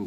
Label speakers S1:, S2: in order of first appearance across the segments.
S1: 2.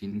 S1: 3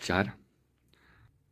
S1: 4